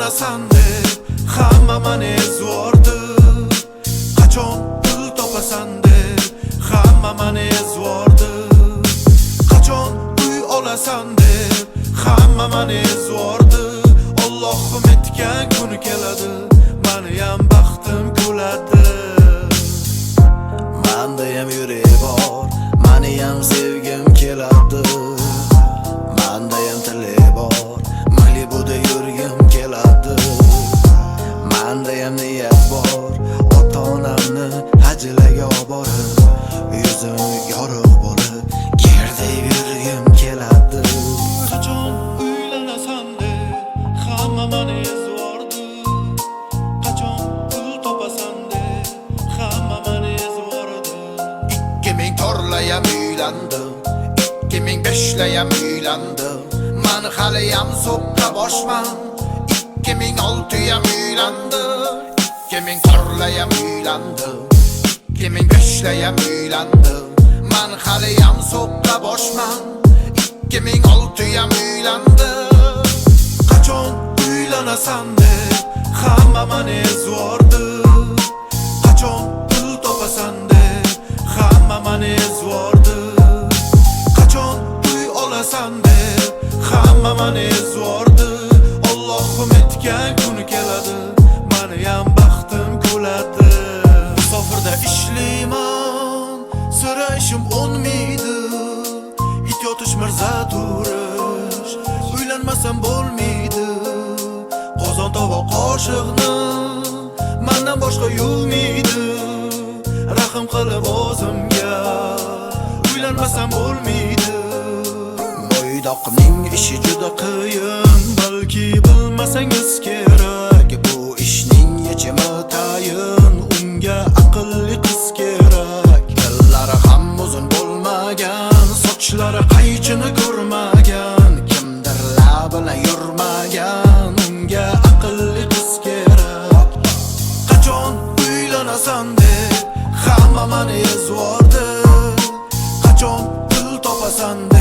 uylanasan deb hamma mani ezvordi. Qachon pul topasan deb hamma mani ezvordi. Qachon uy olasan deb hamma mani ezvordi. Allohim etgan kun keladi, mani ham baxtim kuladi. Mandayam yurek bor, mani ham sevgim keladi. Mandayam tili bor, Malibuda yurgim keladi. Mandayam niyat bor, ota-onamni hajlarga olib borib, yuzim yorug' bo'lib, yerda yurgim keladi. Qachon uylanasan deb hamma mani ezvordi. Qachon pul topasan deb hamma mani ezvordi. 2004layam uylandim, 2005layam uylandim. Men haliyam so'qqa boshman. 2006yam uylandim, 2004layam uylandim, 2005layam uylandim. Men haliyam so'qqa boshman. 2006yam uylandim. Qachon uylanasan deb hamma mani ezvordi. Qachon pul topasan deb hamma mani ezvordi. Qachon uy olasan deb hamma mani ezvordi. Allohim etgan kun keladi, mani ham baxtim kuladi. Musofirda ishlayman, so'rashim o'nmaydi. It yotish mirza turish, uylanmasam bo'lmaydi. Qozon tovoq qoshiqni mendan boshqa yuvmaydi. Rahim qilib o'zimga, uylanmasam bo'lmaydi. Mo'ydoqning ishi juda qiyin, balki bilmasangiz kerak. Bu ishning yechimi tayin, unga aqlli qiz kerak. Tillari ham uzun bo'lmagan, sochlari qaychini ko'rmagan, kimdir bilan yurmagan, unga aqlli qiz kerak. Qachon uylanasan deb hamma mani ezvordi. Qachon pul topasan deb